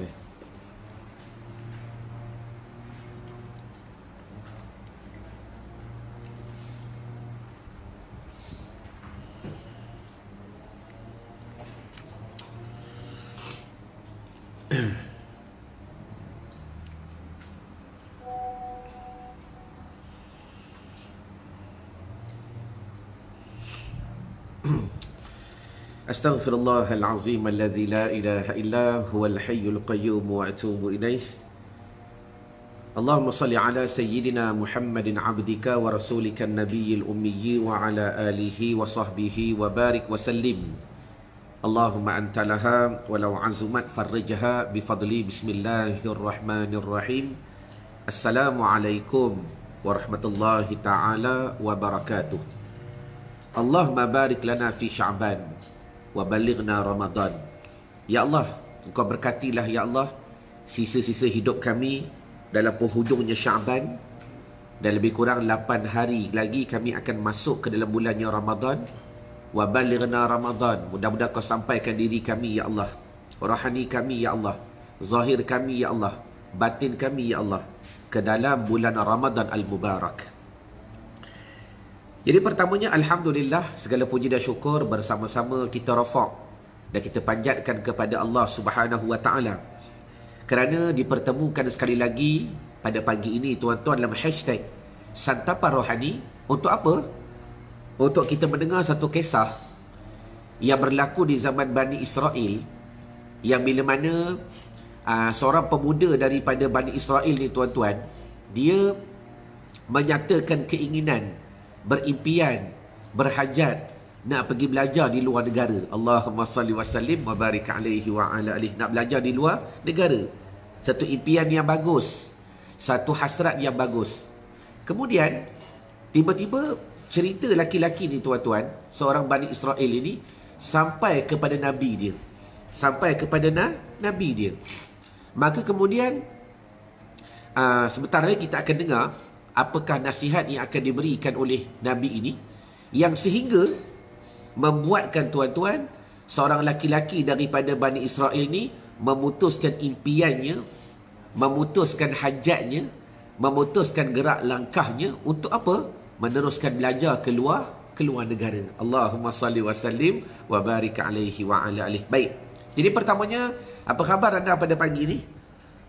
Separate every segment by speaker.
Speaker 1: Okey. Astaghfirullahal azim alladzi la ilaha illa huwal hayyul qayyum wa atubu ilaih. Allahumma salli ala sayyidina Muhammadin abdika wa rasulika nabiyil ummi wa ala alihi wa sahbihi wa barik wa sallim. Allahumma anta laha walau azumat farrijha bifadli. Bismillahirrahmanirrahim. Assalamualaikum warahmatullahi ta'ala wabarakatuh. Allahumma barik lana fi Sya'ban wa balighna Ramadan. Ya Allah, Engkau berkatilah ya Allah sisa-sisa hidup kami dalam penghujungnya Sya'ban, dan lebih kurang 8 hari lagi kami akan masuk ke dalam bulannya Ramadan. Wa balighna Ramadan, mudah-mudahan Kau sampaikan diri kami ya Allah, rohani kami ya Allah, zahir kami ya Allah, batin kami ya Allah ke dalam bulan Ramadan al-Mubarak. Jadi pertamanya, alhamdulillah, segala puji dan syukur bersama-sama kita rafa' dan kita panjatkan kepada Allah Subhanahu wa taala kerana dipertemukan sekali lagi pada pagi ini tuan-tuan dalam hashtag Santapan Rohani. Untuk apa? Untuk kita mendengar satu kisah yang berlaku di zaman Bani Israel, yang bila mana seorang pemuda daripada Bani Israel ni tuan-tuan, dia menyatakan keinginan, berimpian, berhajat nak pergi belajar di luar negara. Allahumma salli wa sallim wa barik alaihi wa ala alihi. Nak belajar di luar negara. Satu impian yang bagus, satu hasrat yang bagus. Kemudian tiba-tiba cerita laki-laki ni tuan-tuan, seorang Bani Israel ini sampai kepada Nabi dia. Sampai kepada Nabi dia. Maka kemudian sebentar lagi kita akan dengar apakah nasihat yang akan diberikan oleh Nabi ini, yang sehingga membuatkan tuan-tuan seorang laki-laki daripada Bani Israel ni memutuskan impiannya, memutuskan hajatnya, memutuskan gerak langkahnya untuk apa? Meneruskan belajar keluar negara. Allahumma salli wa sallim wa barik alaihi wa ala alihi. Baik. Jadi pertamanya, apa khabar anda pada pagi ini?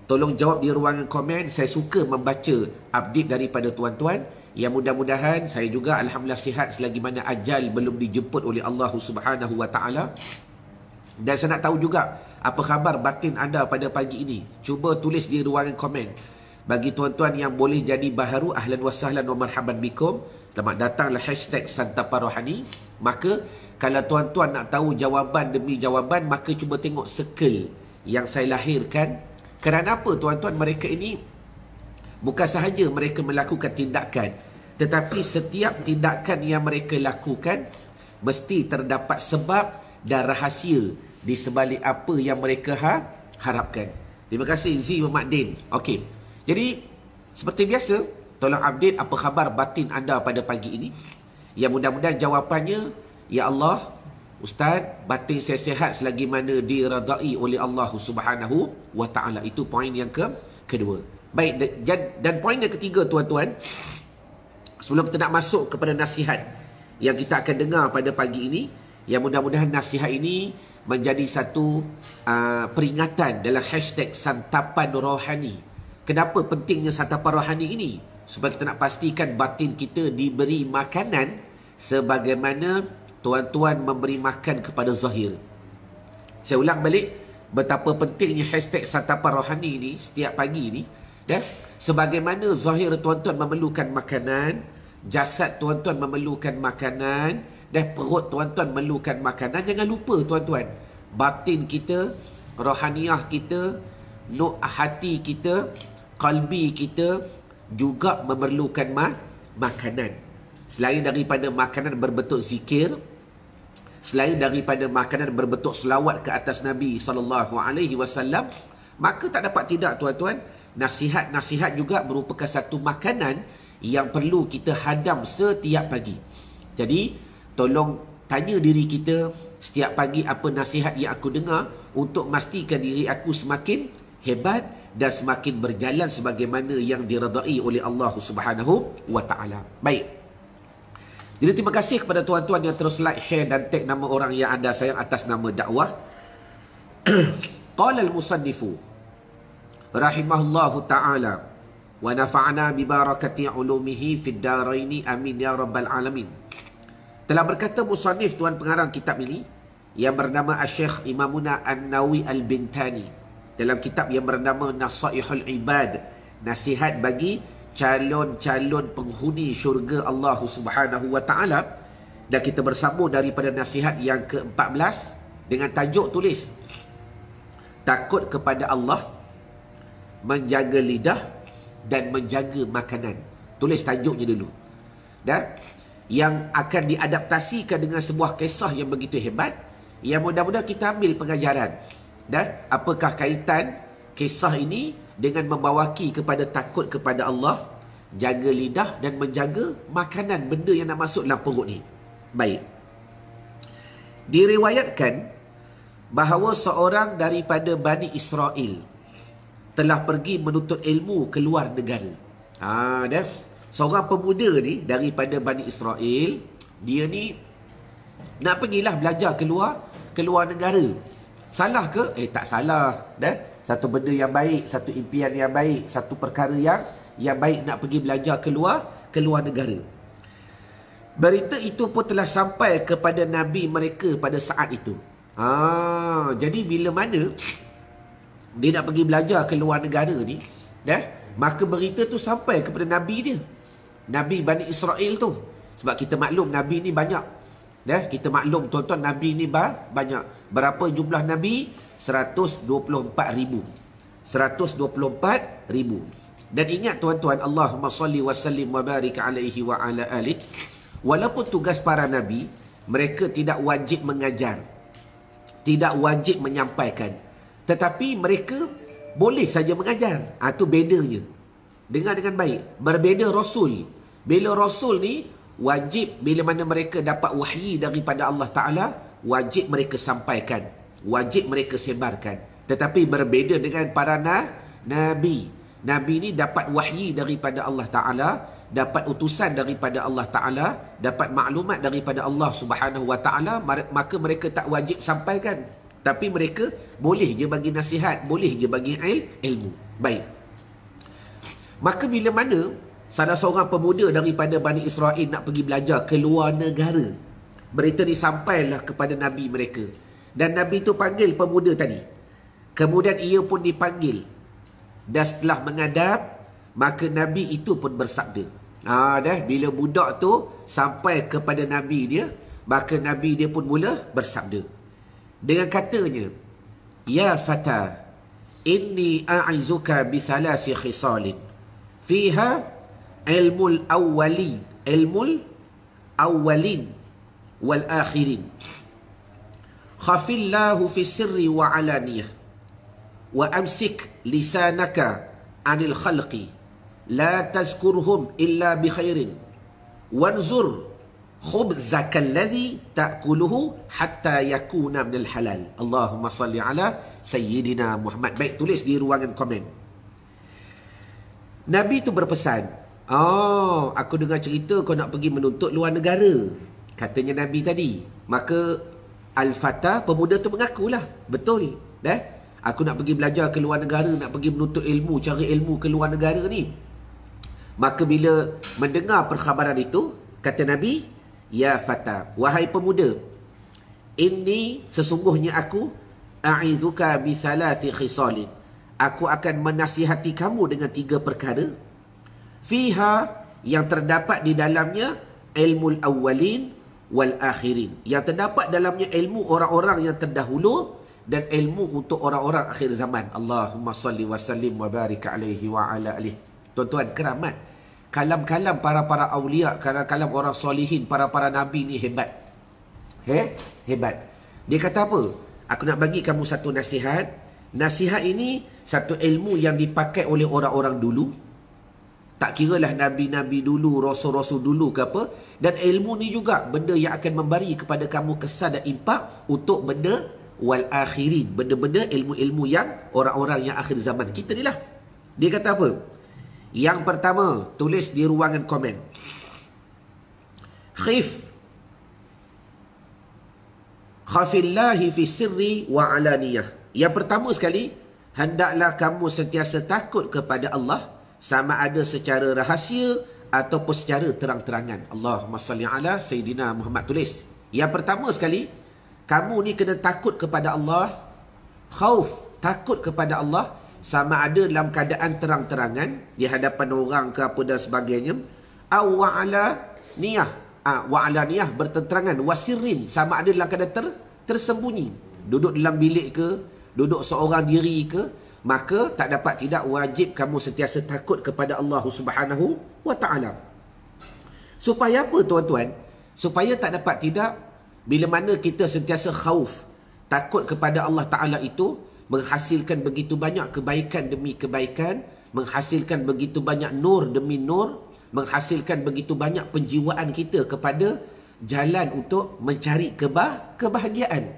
Speaker 1: Tolong jawab di ruangan komen. Saya suka membaca update daripada tuan-tuan. Yang mudah-mudahan saya juga alhamdulillah sihat selagi mana ajal belum dijemput oleh Allah Subhanahu wa taala. Dan saya nak tahu juga apa khabar batin anda pada pagi ini. Cuba tulis di ruangan komen. Bagi tuan-tuan yang boleh jadi baharu, ahlan wa sahlan wa marhaban bikum. Selamat datanglah hashtag Santapan Rohani. Maka kalau tuan-tuan nak tahu jawapan demi jawapan, maka cuba tengok circle yang saya lahirkan. Kerana apa tuan-tuan? Mereka ini bukan sahaja mereka melakukan tindakan, tetapi setiap tindakan yang mereka lakukan mesti terdapat sebab dan rahsia di sebalik apa yang mereka harapkan. Terima kasih Z Muhammad Din. Okey. Jadi seperti biasa, tolong update apa khabar batin anda pada pagi ini. Yang mudah-mudahan jawapannya, ya Allah, Ustaz, batin saya sihat selagi mana diradai oleh Allah Subhanahu wa taala. Itu poin yang kedua. Baik, dan poin yang ketiga tuan-tuan, sebelum kita nak masuk kepada nasihat yang kita akan dengar pada pagi ini, yang mudah-mudahan nasihat ini menjadi satu peringatan dalam hashtag Santapan Rohani. Kenapa pentingnya Santapan Rohani ini? Supaya kita nak pastikan batin kita diberi makanan sebagaimana tuan-tuan memberi makan kepada zahir. Saya ulang balik betapa pentingnya hashtag Santapan Rohani ini setiap pagi ini. Sebagaimana zahir tuan-tuan memerlukan makanan, jasad tuan-tuan memerlukan makanan, dan perut tuan-tuan memerlukan makanan. Jangan lupa tuan-tuan, batin kita, rohaniah kita, hati kita, qalbi kita juga memerlukan makanan. Selain daripada makanan berbentuk zikir, selain daripada makanan berbentuk selawat ke atas Nabi SAW, maka tak dapat tidak tuan-tuan, nasihat-nasihat juga merupakan satu makanan yang perlu kita hadam setiap pagi. Jadi tolong tanya diri kita setiap pagi, apa nasihat yang aku dengar untuk memastikan diri aku semakin hebat dan semakin berjalan sebagaimana yang diredai oleh Allah Subhanahu wa taala. Baik. Jadi terima kasih kepada tuan-tuan yang terus like, share dan tag nama orang yang anda sayang atas nama dakwah. Qala al-musannifu rahimahullahu taala wa nafa'na bi barakati ulumihi fid daraini amin ya rabbal alamin. Telah berkata musannif, tuan pengarang kitab ini yang bernama Asy-Syaikh Imamuna An-Nawawi Al-Bintani dalam kitab yang bernama Nasaihul Ibad, nasihat bagi calon-calon penghuni syurga Allah Subhanahu wa taala, dan kita bersambung daripada nasihat yang ke-14 dengan tajuk tulis takut kepada Allah, menjaga lidah dan menjaga makanan. Tulis tajuknya dulu. Dan yang akan diadaptasikan dengan sebuah kisah yang begitu hebat, yang mudah-mudahan kita ambil pengajaran. Dan apakah kaitan kisah ini dengan membawaki kepada takut kepada Allah, jaga lidah dan menjaga makanan, benda yang nak masuk dalam perut ni. Baik. Diriwayatkan bahawa seorang daripada Bani Israel telah pergi menuntut ilmu ke luar negara. Dan seorang pemuda ni daripada Bani Israel, dia ni nak pergilah belajar keluar negara. Salah ke? Tak salah. Satu benda yang baik, satu impian yang baik, satu perkara yang baik nak pergi belajar keluar negara. Berita itu pun telah sampai kepada Nabi mereka pada saat itu. Jadi bila mana dia nak pergi belajar keluar negara ni, maka berita tu sampai kepada Nabi dia, Nabi Bani Israel tu. Sebab kita maklum Nabi ni banyak. Kita maklum tuan-tuan, Nabi ni banyak. Berapa jumlah Nabi? 124,000. 124,000. Dan ingat tuan-tuan, Allahumma salli wa sallim wa barik alaihi wa ala alih. Walaupun tugas para Nabi, mereka tidak wajib mengajar, tidak wajib menyampaikan, tetapi mereka boleh saja mengajar. Itu bedanya. Dengar dengan baik. Berbeza Rasul. Bila Rasul ni wajib, bila mana mereka dapat wahyi daripada Allah Ta'ala, wajib mereka sampaikan, wajib mereka sebarkan. Tetapi berbeza dengan para Nabi. Nabi ni dapat wahyi daripada Allah Ta'ala, dapat utusan daripada Allah Ta'ala, dapat maklumat daripada Allah Subhanahu Wa Ta'ala, maka mereka tak wajib sampaikan. Tapi mereka boleh je bagi nasihat, boleh je bagi ilmu. Baik. Maka bila mana salah seorang pemuda daripada Bani Israel nak pergi belajar keluar negara, berita ni sampailah kepada Nabi mereka. Dan Nabi tu panggil pemuda tadi. Kemudian ia pun dipanggil. Dan setelah menghadap, maka Nabi itu pun bersabda. Bila budak tu sampai kepada Nabi dia, maka Nabi dia pun mula bersabda. Dengan katanya, Ya fata, inni a'izuka bi thalasi khisalin. Fiha ilmul awwalin wal akhirin. Khafillahu fi sirri wa alaniyah. Wa amsik lisanaka anil khalqi. La tazkurhum illa bi khairin. Wanzur khubzaka alladhi ta'kuluhu hatta yakuna minal halal. Allahumma salli ala Sayyidina Muhammad. Baik, tulis di ruangan komen. Nabi tu berpesan, aku dengar cerita kau nak pergi menuntut luar negara, katanya Nabi tadi. Maka Al-Fatah, pemuda tu mengakulah, betul. Aku nak pergi belajar ke luar negara, nak pergi menuntut ilmu, cari ilmu ke luar negara ni. Maka bila mendengar perkhabaran itu, kata Nabi, Ya Fatah, wahai pemuda, inni, sesungguhnya aku, a'izuka bi thalathi khisalin. Aku akan menasihati kamu dengan 3 perkara. Fiha, yang terdapat di dalamnya ilmul awwalin wal akhirin. Yang terdapat dalamnya ilmu orang-orang yang terdahulu dan ilmu untuk orang-orang akhir zaman. Allahumma salli wa sallim wa barik alaihi wa ala alihi. Tuan-tuan, keramat. Kalam-kalam para awliya, kalam-kalam orang solihin, para nabi ni hebat. Hebat. Dia kata apa? Aku nak bagi kamu satu nasihat. Nasihat ini satu ilmu yang dipakai oleh orang-orang dulu. Tak kiralah nabi-nabi dulu, rasul-rasul dulu ke apa. Dan ilmu ni juga benda yang akan memberi kepada kamu kesan dan impak untuk benda wal akhirin. Benda-benda ilmu-ilmu yang orang-orang yang akhir zaman. Kita ni lah. Dia kata apa? Yang pertama, tulis di ruangan komen. Khafillahi fi sirri wa alaniyah. Yang pertama sekali, hendaklah kamu sentiasa takut kepada Allah, sama ada secara rahsia ataupun secara terang-terangan. Allahumma salli ala Sayyidina Muhammad. Tulis. Yang pertama sekali, kamu ni kena takut kepada Allah. Khauf, takut kepada Allah, sama ada dalam keadaan terang-terangan di hadapan orang ke apa dan sebagainya, wa ala niyah, wa ala niyah bertenterangan, wasirin, sama ada dalam keadaan tersembunyi, duduk dalam bilik ke, duduk seorang diri ke, maka tak dapat tidak wajib kamu sentiasa takut kepada Allah Subhanahu wa taala. Supaya apa tuan-tuan? Supaya tak dapat tidak, bila mana kita sentiasa khauf, takut kepada Allah Ta'ala itu, menghasilkan begitu banyak kebaikan demi kebaikan, menghasilkan begitu banyak nur demi nur, menghasilkan begitu banyak penjiwaan kita kepada jalan untuk mencari kebahagiaan.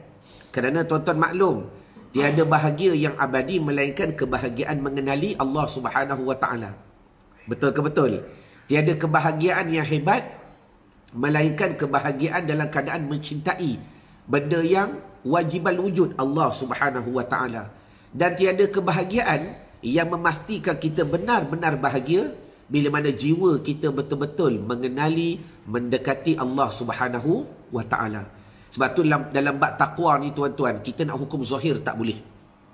Speaker 1: Kerana tuan-tuan maklum, tiada bahagia yang abadi melainkan kebahagiaan mengenali Allah Subhanahu wa taala. Betul ke betul? Tiada kebahagiaan yang hebat melainkan kebahagiaan dalam keadaan mencintai benda yang wajibal wujud, Allah Subhanahu wa taala. Dan tiada kebahagiaan yang memastikan kita benar-benar bahagia bila mana jiwa kita betul-betul mengenali, mendekati Allah Subhanahu wa taala. Sebab tu dalam bab taqwa ni tuan-tuan, kita nak hukum zahir tak boleh.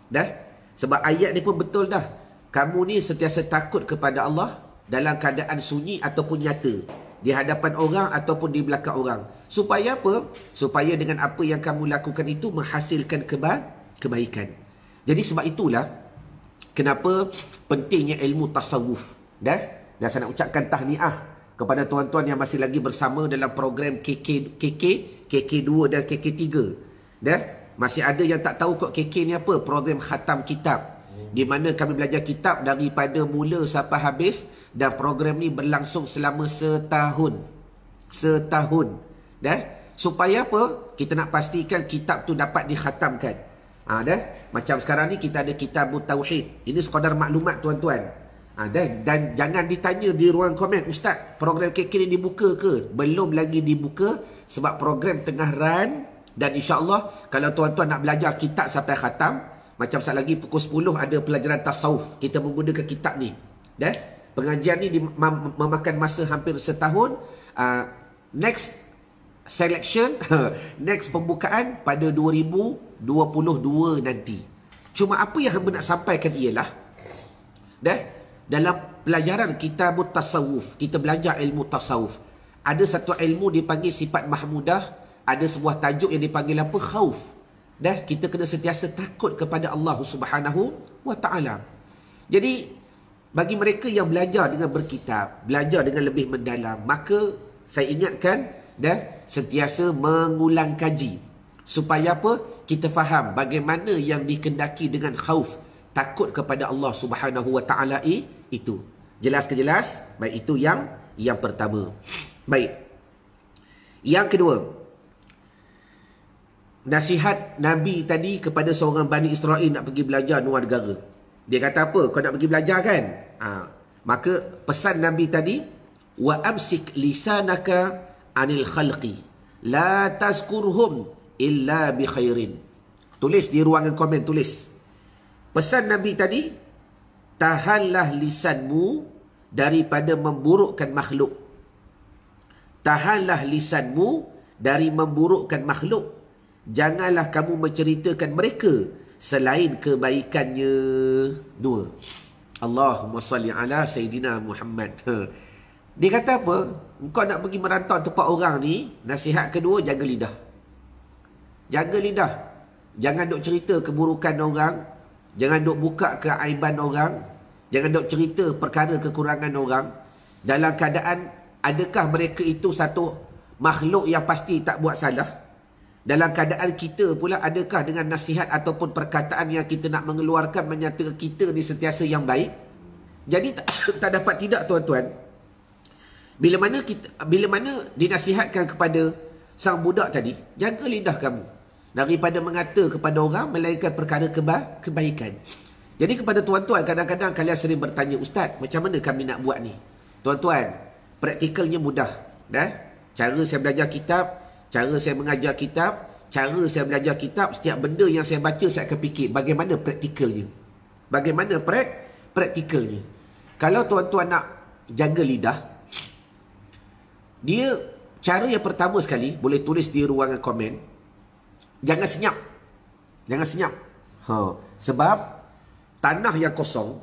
Speaker 1: Dah? Sebab ayat ni pun betul dah. Kamu ni sentiasa takut kepada Allah dalam keadaan sunyi ataupun nyata, di hadapan orang ataupun di belakang orang. Supaya apa? Supaya dengan apa yang kamu lakukan itu menghasilkan kebaikan. Jadi sebab itulah kenapa pentingnya ilmu tasawuf. Dan saya nak ucapkan tahniah kepada tuan-tuan yang masih lagi bersama dalam program KK2 dan KK3. Dan masih ada yang tak tahu kok KK ni apa? Program khatam kitab, di mana kami belajar kitab daripada mula sampai habis. Dan program ni berlangsung selama setahun. Dah? Supaya apa? Kita nak pastikan kitab tu dapat dikhatamkan. Dah? Macam sekarang ni kita ada kitab Tauhid. Ini sekadar maklumat tuan-tuan. Dan jangan ditanya di ruang komen, Ustaz, program KK ni dibuka ke? Belum lagi dibuka sebab program tengah run. Dan insya-Allah kalau tuan-tuan nak belajar kitab sampai khatam, macam saat lagi pukul 10 ada pelajaran tasawuf. Kita menggunakan kitab ni. Dah? Pengajian ni memakan masa hampir setahun. Next selection, next pembukaan pada 2022 nanti. Cuma apa yang hamba nak sampaikan ialah, dalam pelajaran kitab tasawuf, kita belajar ilmu tasawuf. Ada satu ilmu dipanggil sifat mahmudah, ada sebuah tajuk yang dipanggil apa? Khauf. Kita kena sentiasa takut kepada Allah Subhanahu wa taala. Jadi bagi mereka yang belajar dengan berkitab, belajar dengan lebih mendalam, maka saya ingatkan sentiasa mengulang kaji. Supaya apa? Kita faham bagaimana yang dikendaki dengan khauf, takut kepada Allah Subhanahu wa taala itu. Jelas ke jelas? Baik, itu yang pertama. Baik. Yang kedua, nasihat Nabi tadi kepada seorang Bani Israel nak pergi belajar luar negara. Dia kata apa? Kau nak pergi belajar kan? Maka pesan Nabi tadi, wa amsik lisanaka anil khalqi la tazkurhum illa bi khairin. Tulis di ruangan komen, tulis. Pesan Nabi tadi, tahanlah lisanmu daripada memburukkan makhluk. Tahanlah lisanmu dari memburukkan makhluk. Janganlah kamu menceritakan mereka selain kebaikannya. Dua. Allahumma salli ala Sayyidina Muhammad. Dia kata apa? Engkau nak pergi merantau tempat orang ni, nasihat kedua, jaga lidah. Jaga lidah. Jangan duk cerita keburukan orang. Jangan duk buka keaiban orang. Jangan duk cerita perkara kekurangan orang. Dalam keadaan, adakah mereka itu satu makhluk yang pasti tak buat salah? Dalam keadaan kita pula, adakah dengan nasihat ataupun perkataan yang kita nak mengeluarkan menyatakan kita ni sentiasa yang baik? Jadi tak dapat tidak tuan-tuan, bila mana dinasihatkan kepada sang budak tadi, jaga lidah kamu. daripada mengata kepada orang melainkan perkara kebaikan. Jadi kepada tuan-tuan, kadang-kadang kalian sering bertanya, Ustaz, macam mana kami nak buat ni? Tuan-tuan, praktikalnya mudah. Cara saya belajar kitab, cara saya mengajar kitab, cara saya belajar kitab, setiap benda yang saya baca saya akan fikir bagaimana praktikalnya. Bagaimana praktikalnya. Kalau tuan-tuan nak jaga lidah, dia cara yang pertama sekali, boleh tulis di ruangan komen, jangan senyap. Jangan senyap. Sebab tanah yang kosong,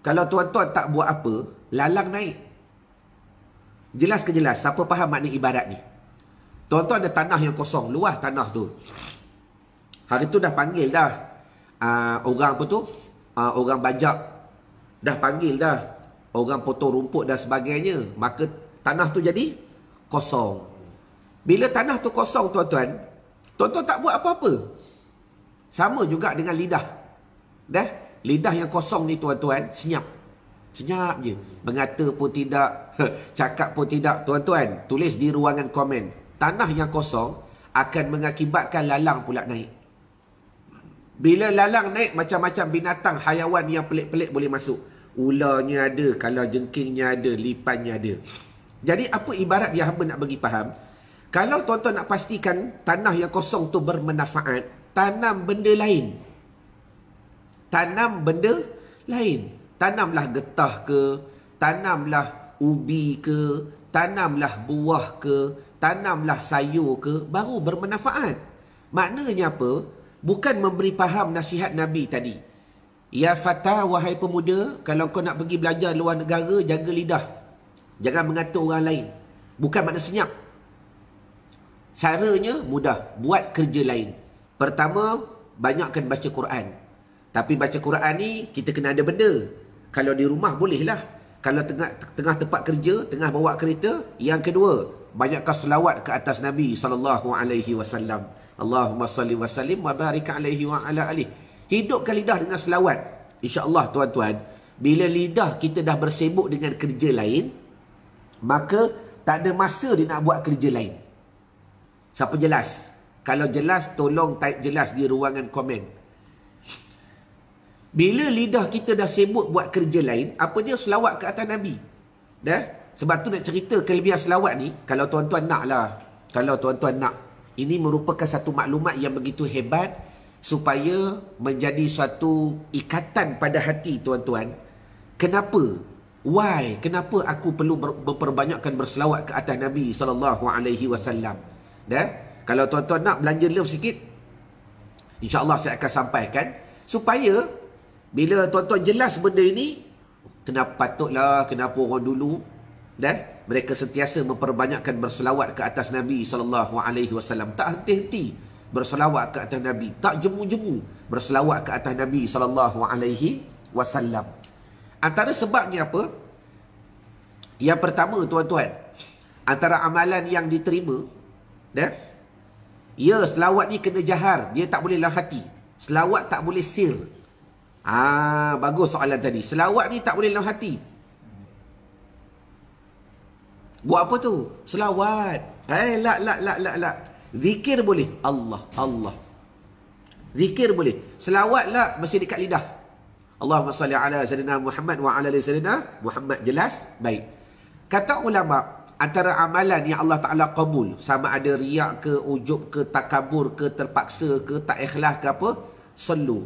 Speaker 1: kalau tuan-tuan tak buat apa, lalang naik. Jelas ke jelas? Siapa faham makna ibarat ni? Tuan-tuan ada tanah yang kosong, luas tanah tu. Hari tu dah panggil dah orang apa tu? Orang bajak. Dah panggil dah. Orang potong rumput dan sebagainya. Maka tanah tu jadi kosong. Bila tanah tu kosong, tuan-tuan tak buat apa-apa. Sama juga dengan lidah. Lidah yang kosong ni, tuan-tuan, senyap. Senyap je. Mengata pun tidak, cakap pun tidak. Tuan-tuan, tulis di ruangan komen. Tanah yang kosong akan mengakibatkan lalang pula naik. Bila lalang naik, macam-macam binatang, hayawan yang pelik-pelik boleh masuk. Ularnya ada, kalau jengkingnya ada, lipannya ada. Jadi apa ibarat yang hamba nak bagi faham? Kalau tuan-tuan nak pastikan tanah yang kosong tu bermanfaat, tanam benda lain. Tanam benda lain. Tanamlah getah ke, tanamlah ubi ke, tanamlah buah ke, tanamlah sayur ke, baru bermanfaat. Maknanya apa? Bukan memberi faham nasihat Nabi tadi. Ya fata, wahai pemuda, kalau kau nak pergi belajar luar negara, jaga lidah. Jangan mengata orang lain. Bukan makna senyap. Caranya mudah. Buat kerja lain. Pertama, banyakkan baca Quran. Tapi baca Quran ni, kita kena ada benda. Kalau di rumah, bolehlah. Kalau tengah tempat kerja, tengah bawa kereta. Yang kedua, banyakkan selawat ke atas Nabi SAW. Allahumma salli wa sallim wa barik alaihi wa ala alihi. Hidupkan lidah dengan selawat. InsyaAllah tuan-tuan, bila lidah kita dah bersibuk dengan kerja lain, maka tak ada masa dia nak buat kerja lain. Siapa jelas? Kalau jelas, tolong type jelas di ruangan komen. Bila lidah kita dah sibuk buat kerja lain, apa dia? Selawat ke atas Nabi. Sebab tu nak cerita kelebihan selawat ni, kalau tuan-tuan nak lah. Kalau tuan-tuan nak. Ini merupakan satu maklumat yang begitu hebat, supaya menjadi suatu ikatan pada hati tuan-tuan. Kenapa? Why? Kenapa aku perlu memperbanyakkan berselawat ke atas Nabi SAW? Kalau tuan-tuan nak belanja love sikit, InsyaAllah saya akan sampaikan. Supaya bila tuan-tuan jelas benda ini, patutlah kenapa orang dulu mereka sentiasa memperbanyakkan berselawat ke atas Nabi SAW. Tak henti-henti berselawat ke atas Nabi. Tak jemu-jemu berselawat ke atas Nabi SAW. Antara sebabnya apa? Yang pertama tuan-tuan, antara amalan yang diterima, selawat ni kena jahar. Dia tak boleh dalam hati. Selawat tak boleh sir. Bagus soalan tadi. Selawat ni tak boleh dalam hati. Buat apa tu? Selawat. La. Zikir boleh. Allah. Zikir boleh. Selawat lah mesti dekat lidah. Allahumma salli ala Sayyidina Muhammad wa ala Sayyidina Muhammad. Jelas? Baik. Kata ulama, antara amalan yang Allah Ta'ala qabul, sama ada riak ke, ujub ke, takabur ke, terpaksa ke, tak ikhlas ke apa,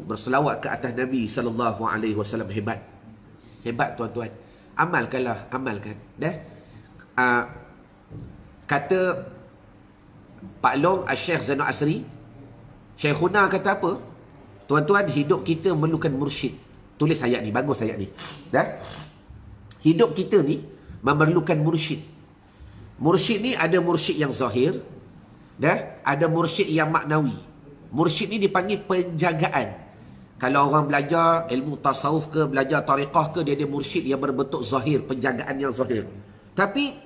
Speaker 1: berselawat ke atas Nabi SAW. Hebat. Hebat tuan-tuan. Amalkanlah. Amalkan. Kata Pak Long, Syekh Zainal Asri, Syekhuna kata apa? Tuan-tuan, hidup kita memerlukan mursyid. Tulis ayat ni, bagus ayat ni. Hidup kita ni memerlukan mursyid. Mursyid ni ada mursyid yang zahir, ada mursyid yang maknawi. Mursyid ni dipanggil penjagaan. Kalau orang belajar ilmu tasawuf ke, belajar tariqah ke, dia ada mursyid yang berbentuk zahir, penjagaan yang zahir. Tapi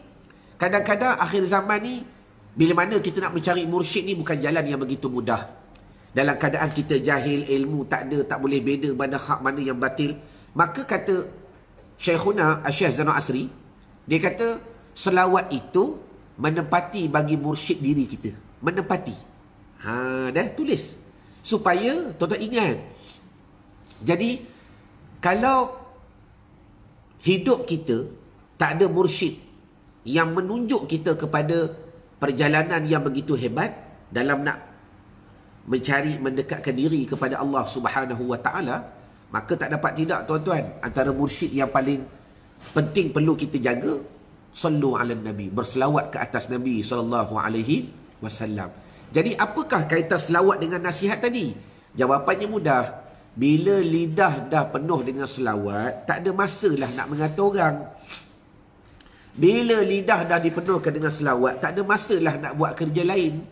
Speaker 1: kadang-kadang akhir zaman ni, bila mana kita nak mencari mursyid ni bukan jalan yang begitu mudah. Dalam keadaan kita jahil, ilmu tak ada, tak boleh beda mana hak mana yang batil. Maka kata Syekhuna Syekh Zainal Asri, dia kata selawat itu menempati bagi mursyid diri kita. menepati. Dah tulis. Supaya tuan-tuan ingat. Jadi, kalau hidup kita tak ada mursyid yang menunjuk kita kepada perjalanan yang begitu hebat dalam nak mencari mendekatkan diri kepada Allah Subhanahu wa taala, maka tak dapat tidak tuan-tuan, antara mursyid yang paling penting perlu kita jaga, sallu ala nabi, berselawat ke atas Nabi sallallahu alaihi wasallam. Jadi apakah kaitan selawat dengan nasihat tadi? Jawapannya mudah. Bila lidah dah penuh dengan selawat, tak ada masalah nak mengata orang. Bila lidah dah dipenuhkan dengan selawat, tak ada masalah nak buat kerja lain.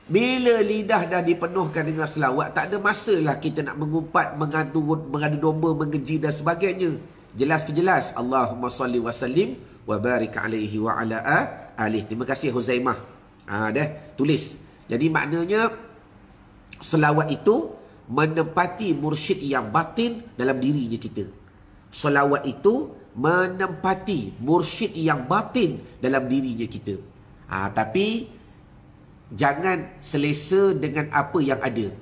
Speaker 1: Bila lidah dah dipenuhkan dengan selawat, tak ada masalah kita nak mengumpat, mengadu domba, mengeji dan sebagainya. Jelas ke jelas. Allahumma salli wa sallim wa barik alaihi wa ala alihi. Terima kasih Huzaimah. Dah tulis. Jadi maknanya selawat itu menempati mursyid yang batin dalam dirinya kita. Selawat itu menempati mursyid yang batin dalam dirinya kita. Tapi jangan selesa dengan apa yang ada.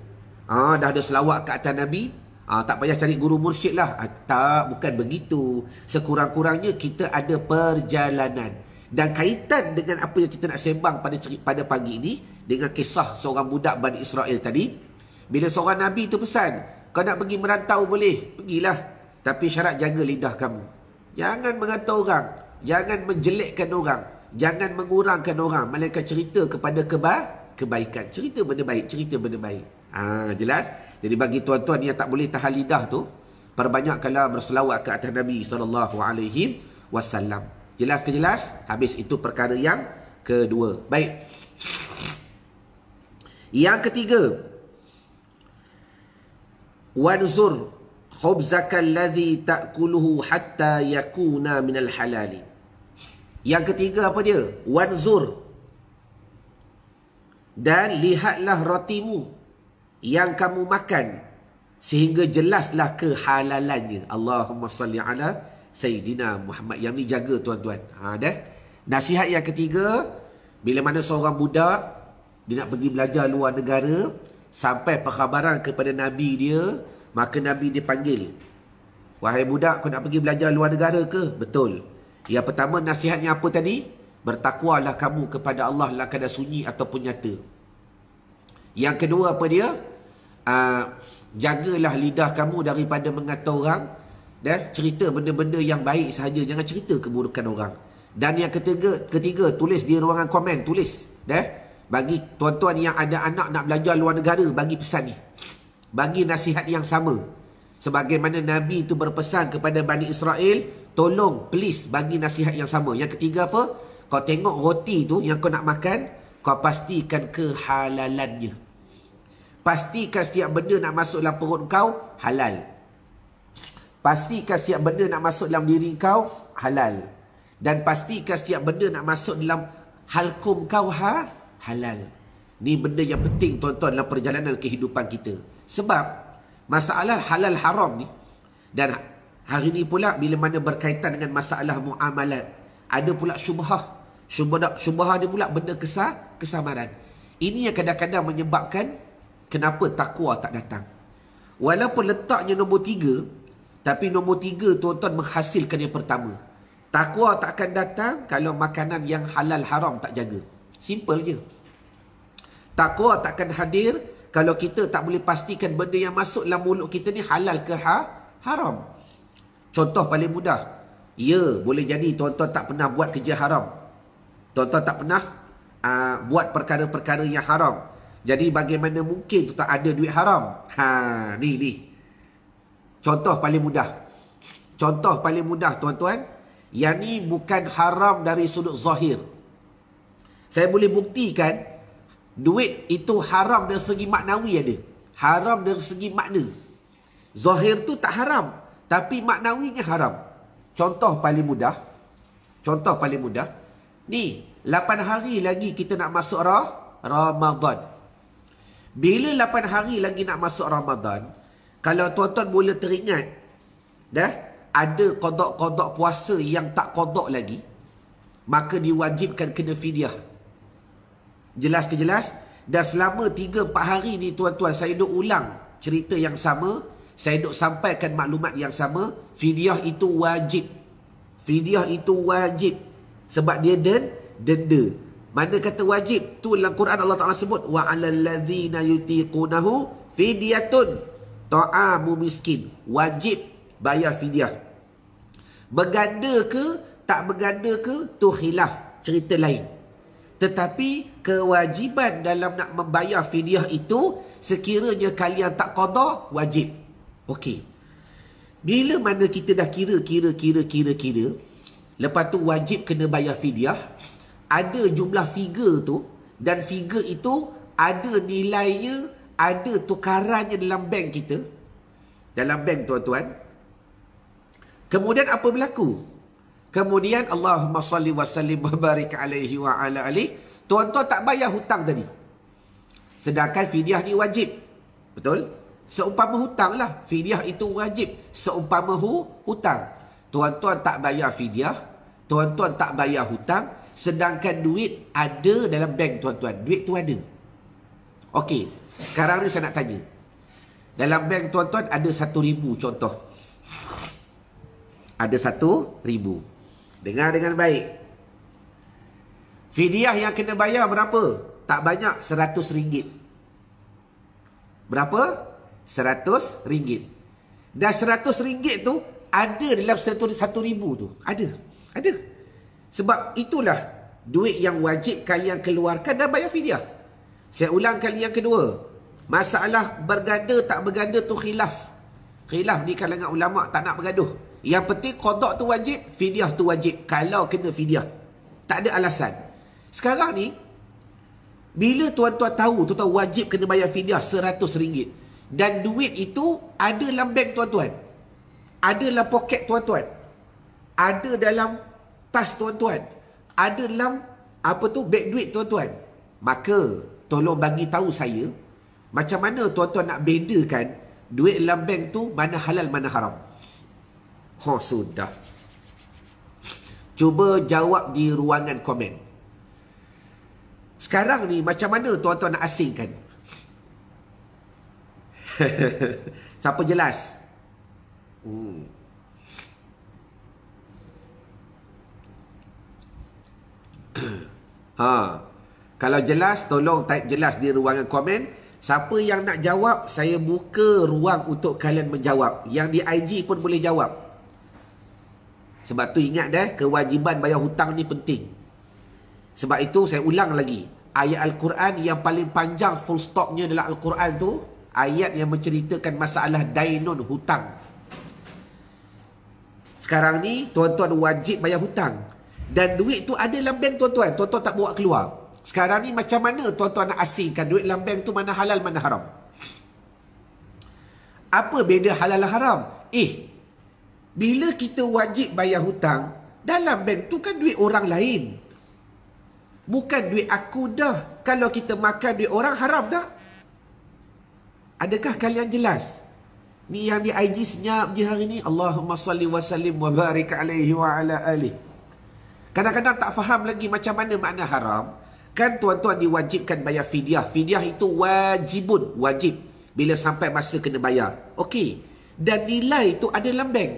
Speaker 1: Dah ada selawat ke atas Nabi, tak payah cari guru mursyid lah. Tak, bukan begitu. Sekurang-kurangnya kita ada perjalanan. Dan kaitan dengan apa yang kita nak sembang pada pagi ini, dengan kisah seorang budak Bani Israel tadi. Bila seorang Nabi tu pesan, kau nak pergi merantau boleh, pergilah. Tapi syarat jaga lidah kamu. Jangan mengata orang, jangan menjelekkan orang, jangan mengurangkan orang, melainkan cerita kepada kebaikan. Cerita benda baik, cerita benda baik. Jelas? Jadi bagi tuan-tuan yang tak boleh tahan lidah tu, perbanyakkanlah berselawat ke atas Nabi SAW. Jelas ke jelas? Habis itu perkara yang kedua. Baik. Yang ketiga, wanzur khubzaka alladhi ta'kuluhu hatta yakuna minal halali. Yang ketiga apa dia? Wanzur. Dan lihatlah rotimu yang kamu makan sehingga jelaslah kehalalannya. Allahumma salli ala Sayyidina Muhammad. Yang ni jaga tuan-tuan. Dah. Nasihat yang ketiga, bila mana seorang budak dia nak pergi belajar luar negara, sampai perkhabaran kepada Nabi dia, maka Nabi dia panggil. Wahai budak, kau nak pergi belajar luar negara ke? Betul. Yang pertama nasihatnya apa tadi? Bertakwalah kamu kepada Allah dalam keadaan sunyi ataupun nyata. Yang kedua apa dia? Jagalah lidah kamu daripada mengata orang, dan cerita benda-benda yang baik sahaja, jangan cerita keburukan orang. Dan yang ketiga tulis di ruangan komen, tulis. Bagi tuan-tuan yang ada anak nak belajar luar negara, bagi pesan ni. Bagi nasihat yang sama. Sebagaimana Nabi itu berpesan kepada Bani Israel, tolong, please, bagi nasihat yang sama. Yang ketiga apa? Kau tengok roti tu yang kau nak makan, kau pastikan kehalalannya. Pastikan setiap benda nak masuk dalam perut kau, halal. Pastikan setiap benda nak masuk dalam diri kau, halal. Dan pastikan setiap benda nak masuk dalam halkum kau, halal. Ni benda yang penting tuan-tuan dalam perjalanan kehidupan kita. Sebab masalah halal haram ni, dan hari ni pula bila mana berkaitan dengan masalah muamalat, ada pula syubhah. Syubhah dia pula benda kesamaran. Ini yang kadang-kadang menyebabkan kenapa takwa tak datang. Walaupun letaknya nombor 3, tapi nombor 3 tuan-tuan menghasilkan yang pertama. Takwa tak akan datang kalau makanan yang halal haram tak jaga. Simple je. Takwa tak akan hadir kalau kita tak boleh pastikan benda yang masuk dalam mulut kita ni halal ke haram. Contoh paling mudah. Ya, boleh jadi tuan-tuan tak pernah buat kerja haram. Tuan-tuan tak pernah buat perkara-perkara yang haram. Jadi bagaimana mungkin tuan ada duit haram? Ni. Contoh paling mudah. Contoh paling mudah tuan-tuan. Yang ni bukan haram dari sudut zahir. Saya boleh buktikan duit itu haram dari segi maknawi ada. Haram dari segi makna. Zahir tu tak haram, tapi maknawinya haram. Contoh paling mudah. Contoh paling mudah. Ni, 8 hari lagi kita nak masuk Ramadan. Bila 8 hari lagi nak masuk Ramadan, kalau tuan-tuan boleh teringat, ada qada-qada puasa yang tak qada lagi, maka diwajibkan kena fidyah. Jelas ke jelas? Dan selama 3-4 hari ni tuan-tuan, saya duk ulang cerita yang sama. Saya duk sampaikan maklumat yang sama. Fidyah itu wajib. Fidyah itu wajib. Sebab dia denda. Mana kata wajib? Tu dalam Quran Allah Ta'ala sebut. Wa 'alal ladzina yutiqunahu fidyatun ta'amu miskin. Wajib bayar fidyah. Berganda ke, tak berganda ke, tu khilaf, cerita lain. Tetapi kewajiban dalam nak membayar fidyah itu, sekiranya kalian tak qada, wajib. Okey. Bila mana kita dah kira, lepas tu wajib kena bayar fidyah, ada jumlah figure tu, dan figure itu ada nilainya, ada tukarannya dalam bank kita. Dalam bank tuan-tuan. Kemudian apa berlaku? Kemudian Allahumma salli wa sallim wa barik alaihi wa ala alihi. Tuan-tuan tak bayar hutang tadi. Sedangkan fidyah ni wajib. Betul? Seumpama hutang lah. Fidyah itu wajib. Seumpama hutang. Tuan-tuan tak bayar fidyah. Tuan-tuan tak bayar hutang. Sedangkan duit ada dalam bank tuan-tuan. Duit tu ada. Okey. Sekarang ni saya nak tanya. Dalam bank tuan-tuan ada 1,000 contoh. Ada 1,000. Dengar dengan baik. Fidyah yang kena bayar berapa? Tak banyak, RM100. Berapa? RM100. Dan RM100 tu ada dalam 1,000 tu. Ada. Ada. Sebab itulah duit yang wajib kalian keluarkan dan bayar fidyah. Saya ulang kali yang kedua. Masalah berganda tak berganda tu khilaf. Khilaf di kalangan ulama' tak nak bergaduh. Yang penting qada tu wajib, fidyah tu wajib. Kalau kena fidyah. Tak ada alasan. Sekarang ni, bila tuan-tuan tahu, tuan-tuan wajib kena bayar fidyah RM100. Dan duit itu ada dalam bank tuan-tuan. Ada dalam poket tuan-tuan. Ada dalam tas tuan-tuan. Ada dalam, beg duit tuan-tuan. Maka, tolong bagi tahu saya, macam mana tuan-tuan nak bedakan duit dalam bank tu mana halal, mana haram. Sudah. Cuba jawab di ruangan komen. Sekarang ni macam mana tuan-tuan nak asingkan? Siapa jelas? Kalau jelas, tolong type jelas di ruangan komen. Siapa yang nak jawab, saya buka ruang untuk kalian menjawab. Yang di IG pun boleh jawab. Sebab tu ingat dah, kewajiban bayar hutang ni penting. Sebab itu saya ulang lagi. Ayat Al-Quran yang paling panjang full stopnya dalam Al-Quran tu, ayat yang menceritakan masalah dainun, hutang. Sekarang ni, tuan-tuan wajib bayar hutang. Dan duit tu ada dalam bank tuan-tuan. Tuan-tuan tak bawa keluar. Sekarang ni macam mana tuan-tuan nak asingkan duit dalam bank tu mana halal, mana haram? Apa beza halal dan haram? Bila kita wajib bayar hutang, dalam bank tu kan duit orang lain. Bukan duit aku dah. Kalau kita makan duit orang, haram tak? Adakah kalian jelas? Ni yang di IG senyap je hari ni. Allahumma salli wa sallim wa barik alaihi wa ala alihi. Kadang-kadang tak faham lagi macam mana makna haram. Kan tuan-tuan diwajibkan bayar fidyah. Fidyah itu wajibun, wajib. Bila sampai masa kena bayar. Okey. Dan nilai itu ada dalam bank.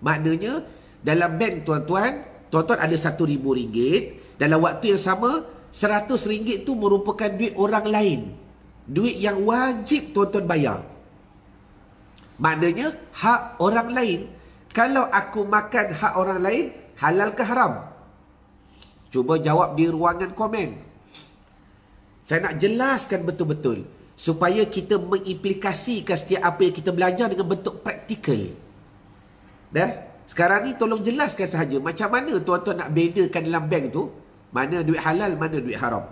Speaker 1: Maknanya, dalam bank tuan-tuan ada RM1,000. Dalam waktu yang sama, RM100 itu merupakan duit orang lain. Duit yang wajib tuan-tuan bayar. Maknanya, hak orang lain. Kalau aku makan hak orang lain, halal ke haram? Cuba jawab di ruangan komen. Saya nak jelaskan betul-betul. Supaya kita mengimplikasikan setiap apa yang kita belajar dengan bentuk praktikal. Dah? Sekarang ni tolong jelaskan sahaja. Macam mana tuan-tuan nak bedakan dalam bank tu, mana duit halal, mana duit haram.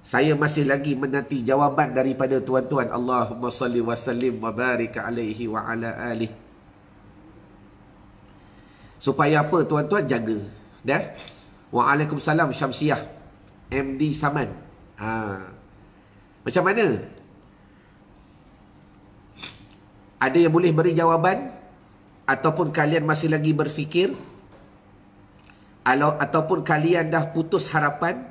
Speaker 1: Saya masih lagi menanti jawapan daripada tuan-tuan. Allahumma salli wa sallim wa barik alaihi wa ala alihi. Supaya apa tuan-tuan? Jaga. Dah? Waalaikumsalam Syamsiah. MD Saman. Macam mana? Ada yang boleh beri jawapan? Ataupun kalian masih lagi berfikir? ataupun kalian dah putus harapan,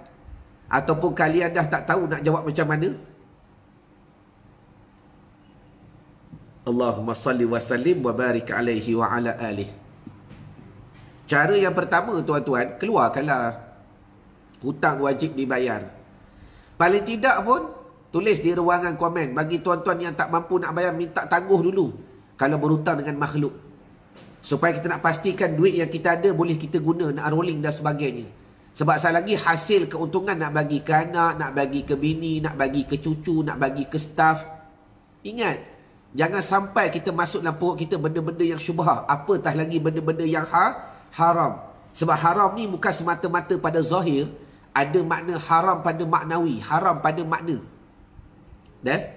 Speaker 1: ataupun kalian dah tak tahu nak jawab macam mana? Allahumma salli wa sallim wa barik alaihi wa ala alihi. Cara yang pertama tuan-tuan, keluarkanlah hutang wajib dibayar. Paling tidak pun tulis di ruangan komen. Bagi tuan-tuan yang tak mampu nak bayar, minta tangguh dulu kalau berhutang dengan makhluk, supaya kita nak pastikan duit yang kita ada boleh kita guna nak rolling dan sebagainya. Sebab sekali lagi, hasil keuntungan nak bagi ke anak, nak bagi ke bini, nak bagi ke cucu, nak bagi ke staff. Ingat, jangan sampai kita masuk dalam perut kita benda-benda yang syubhah, apatah lagi benda-benda yang haram. Sebab haram ni bukan semata-mata pada zahir, ada makna haram pada maknawi, haram pada makna. Dan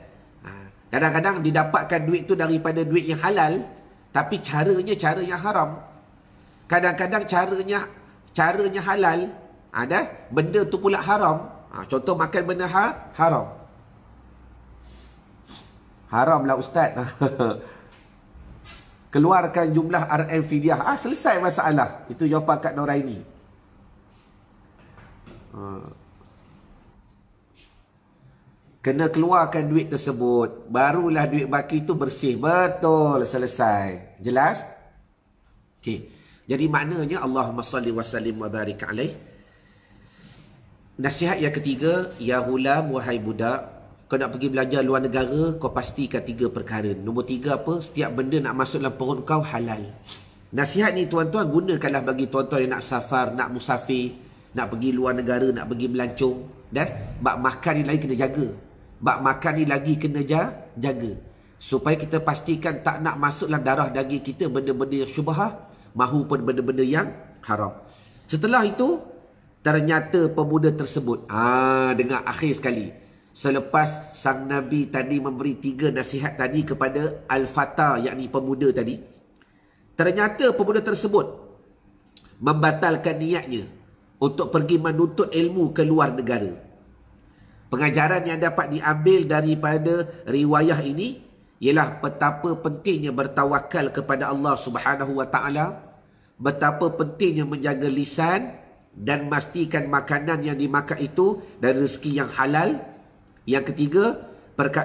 Speaker 1: kadang-kadang didapatkan duit tu daripada duit yang halal, tapi caranya cara yang haram. Kadang-kadang caranya halal, benda tu pula haram. Contoh makan benda haram. Haram lah ustaz. Keluarkan jumlah RM fidyah. Selesai masalah. Itu jawapan Kak Noraini. Kena keluarkan duit tersebut, barulah duit baki itu bersih. Betul, selesai. Jelas? Okey. Jadi maknanya Allahumma salli wa sallim wa barik alaih. Nasihat yang ketiga, ya ghulam, wahai budak, kau nak pergi belajar luar negara, kau pastikan 3 perkara. Nombor 3 apa? Setiap benda nak masuk dalam perut kau halal. Nasihat ni tuan-tuan gunakanlah bagi tuan-tuan yang nak safar, nak musafir, nak pergi luar negara, nak pergi melancong. Dan bab makan ni lagi kena jaga. Bab makan ni lagi kena jaga. Supaya kita pastikan tak nak masuk dalam darah daging kita benda-benda yang syubhah, mahupun benda-benda yang haram. Setelah itu, ternyata pemuda tersebut, dengar akhir sekali. Selepas sang Nabi tadi memberi 3 nasihat tadi kepada Al-Fata, yakni pemuda tadi, ternyata pemuda tersebut membatalkan niatnya untuk pergi menuntut ilmu ke luar negara. Pengajaran yang dapat diambil daripada riwayah ini ialah betapa pentingnya bertawakal kepada Allah Subhanahu wa taala, betapa pentingnya menjaga lisan dan memastikan makanan yang dimakan itu dari rezeki yang halal. Yang ketiga,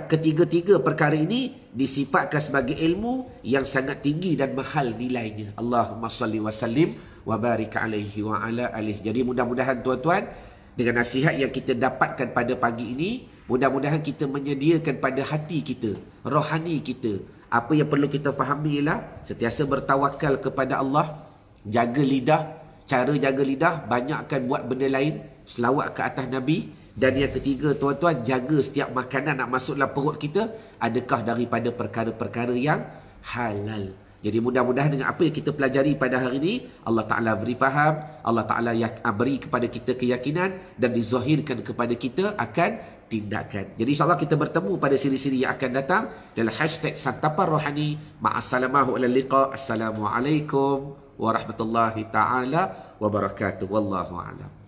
Speaker 1: ketiga-tiga perkara ini disifatkan sebagai ilmu yang sangat tinggi dan mahal nilainya. Allahumma salli wa sallim wa barik alaihi wa ala alihi. Jadi mudah-mudahan tuan-tuan, dengan nasihat yang kita dapatkan pada pagi ini, mudah-mudahan kita menyediakan pada hati kita, rohani kita, apa yang perlu kita fahami ialah sentiasa bertawakal kepada Allah, jaga lidah. Cara jaga lidah, banyakkan buat benda lain, selawat ke atas Nabi. Dan yang ketiga tuan-tuan, jaga setiap makanan nak masuk dalam perut kita adakah daripada perkara-perkara yang halal. Jadi mudah-mudahan dengan apa yang kita pelajari pada hari ini, Allah Ta'ala beri faham, Allah Ta'ala beri kepada kita keyakinan dan dizahirkan kepada kita akan tindakan. Jadi insyaAllah kita bertemu pada siri-siri yang akan datang dalam hashtag Santapan Rohani. Ma'asalamahu ala liqa. Assalamualaikum warahmatullahi ta'ala wabarakatuh. Wallahu a'lam.